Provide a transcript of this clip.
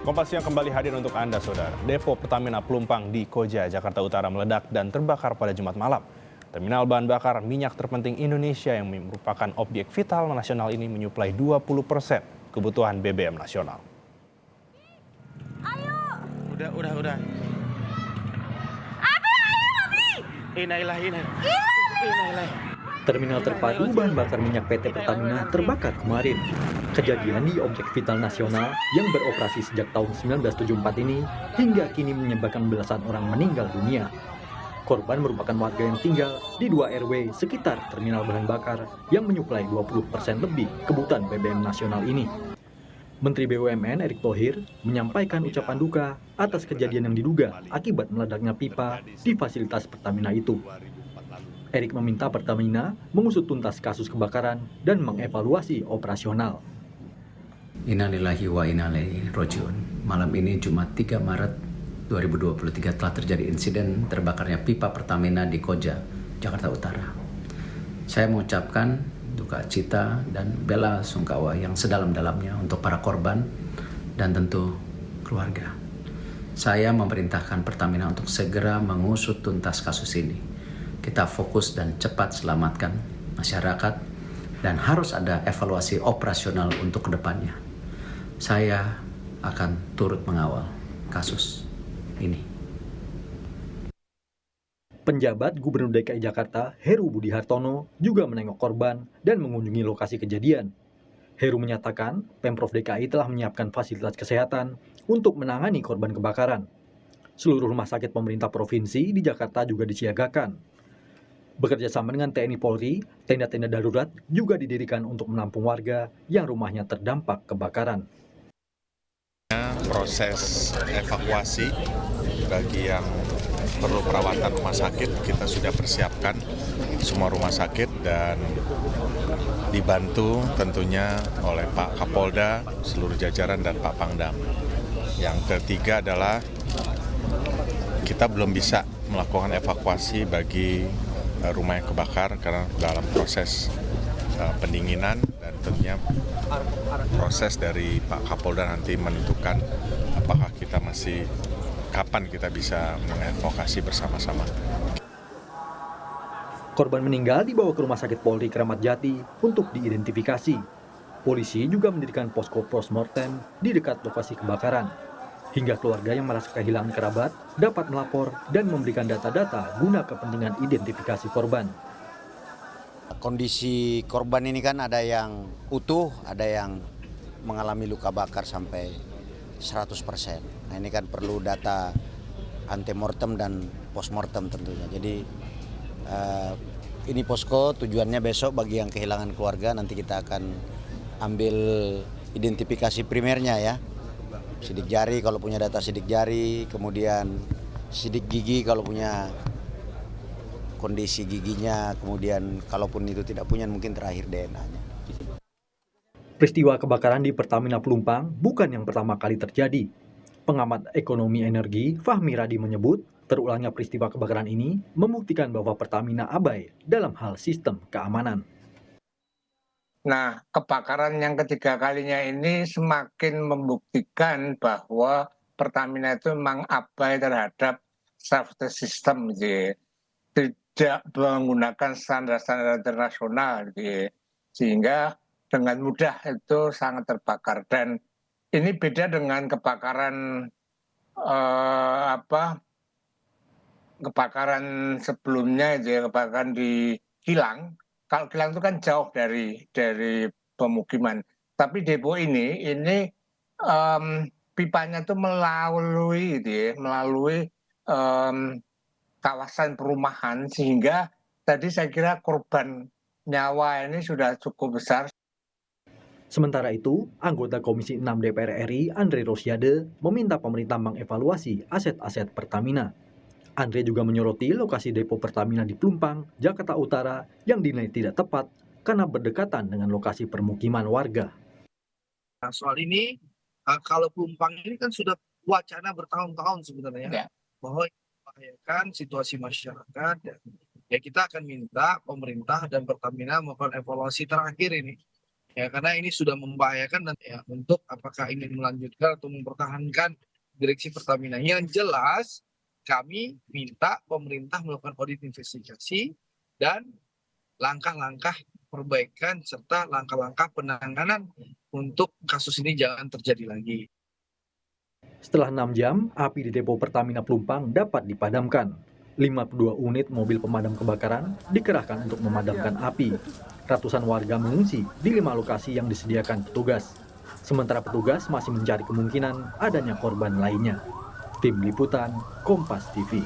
Kompas yang kembali hadir untuk Anda, Saudara. Depo Pertamina Pelumpang di Koja, Jakarta Utara meledak dan terbakar pada Jumat malam. Terminal bahan bakar minyak terpenting Indonesia yang merupakan objek vital nasional ini menyuplai 20% kebutuhan BBM nasional. Udah. Inailah. Terminal terpadu bahan bakar minyak PT Pertamina terbakar kemarin. Kejadian di objek vital nasional yang beroperasi sejak tahun 1974 ini hingga kini menyebabkan belasan orang meninggal dunia. Korban merupakan warga yang tinggal di 2 RW sekitar terminal bahan bakar yang menyuplai 20% lebih kebutuhan BBM nasional ini. Menteri BUMN Erick Thohir menyampaikan ucapan duka atas kejadian yang diduga akibat meledaknya pipa di fasilitas Pertamina itu. Erick meminta Pertamina mengusut tuntas kasus kebakaran dan mengevaluasi operasional. Innalillahi wa inna ilaihi rajiun. Malam ini Jumat 3 Maret 2023 telah terjadi insiden terbakarnya pipa Pertamina di Koja, Jakarta Utara. Saya mengucapkan duka cita dan bela sungkawa yang sedalam-dalamnya untuk para korban dan tentu keluarga. Saya memerintahkan Pertamina untuk segera mengusut tuntas kasus ini. Kita fokus dan cepat selamatkan masyarakat dan harus ada evaluasi operasional untuk kedepannya. Saya akan turut mengawal kasus ini. Penjabat Gubernur DKI Jakarta, Heru Budi Hartono, juga menengok korban dan mengunjungi lokasi kejadian. Heru menyatakan, Pemprov DKI telah menyiapkan fasilitas kesehatan untuk menangani korban kebakaran. Seluruh rumah sakit pemerintah provinsi di Jakarta juga disiagakan. Bekerja sama dengan TNI Polri, tenda-tenda darurat juga didirikan untuk menampung warga yang rumahnya terdampak kebakaran. Proses evakuasi bagi yang perlu perawatan rumah sakit kita sudah persiapkan semua rumah sakit dan dibantu tentunya oleh Pak Kapolda, seluruh jajaran dan Pak Pangdam. Yang ketiga adalah kita belum bisa melakukan evakuasi bagi rumah yang kebakar karena dalam proses pendinginan dan tentunya proses dari Pak Kapolda nanti menentukan apakah kita kapan kita bisa mengevakuasi bersama-sama. Korban meninggal dibawa ke Rumah Sakit Polri Kramat Jati untuk diidentifikasi. Polisi juga mendirikan posko postmortem di dekat lokasi kebakaran. Hingga keluarga yang merasa kehilangan kerabat dapat melapor dan memberikan data-data guna kepentingan identifikasi korban. Kondisi korban ini kan ada yang utuh, ada yang mengalami luka bakar sampai 100%. Nah ini kan perlu data antemortem dan postmortem tentunya. Jadi ini posko tujuannya besok bagi yang kehilangan keluarga nanti kita akan ambil identifikasi primernya ya. Sidik jari kalau punya data sidik jari, kemudian sidik gigi kalau punya kondisi giginya, kemudian kalaupun itu tidak punya mungkin terakhir DNA-nya. Peristiwa kebakaran di Pertamina Pelumpang bukan yang pertama kali terjadi. Pengamat ekonomi energi Fahmi Radi menyebut, terulangnya peristiwa kebakaran ini membuktikan bahwa Pertamina abai dalam hal sistem keamanan. Nah, kebakaran yang ketiga kalinya ini semakin membuktikan bahwa Pertamina itu memang abai terhadap safety system, gitu ya. Tidak menggunakan standar-standar internasional, gitu ya. Sehingga dengan mudah itu sangat terbakar. Dan ini beda dengan kebakaran kebakaran sebelumnya, gitu ya, kebakaran di Kilang. Kalau Kilang itu kan jauh dari pemukiman. Tapi depo ini pipanya itu melalui gitu ya, melalui kawasan perumahan sehingga tadi saya kira korban nyawa ini sudah cukup besar. Sementara itu, anggota Komisi 6 DPR RI Andre Rosiade meminta pemerintah mengevaluasi aset-aset Pertamina. Andre juga menyoroti lokasi depo Pertamina di Pelumpang, Jakarta Utara yang dinilai tidak tepat karena berdekatan dengan lokasi permukiman warga. Nah, soal ini, kalau Pelumpang ini kan sudah wacana bertahun-tahun sebenarnya, Ya. bahwa membahayakan situasi masyarakat. Ya kita akan minta pemerintah dan Pertamina melakukan evaluasi terakhir ini. Ya, karena ini sudah membahayakan dan ya, untuk apakah ingin melanjutkan atau mempertahankan direksi Pertamina. Yang jelas kami minta pemerintah melakukan audit investigasi dan langkah-langkah perbaikan serta langkah-langkah penanganan untuk kasus ini jangan terjadi lagi. Setelah 6 jam, api di depo Pertamina Pelumpang dapat dipadamkan. 52 unit mobil pemadam kebakaran dikerahkan untuk memadamkan api. Ratusan warga mengungsi di 5 lokasi yang disediakan petugas. Sementara petugas masih mencari kemungkinan adanya korban lainnya. Tim Liputan, Kompas TV.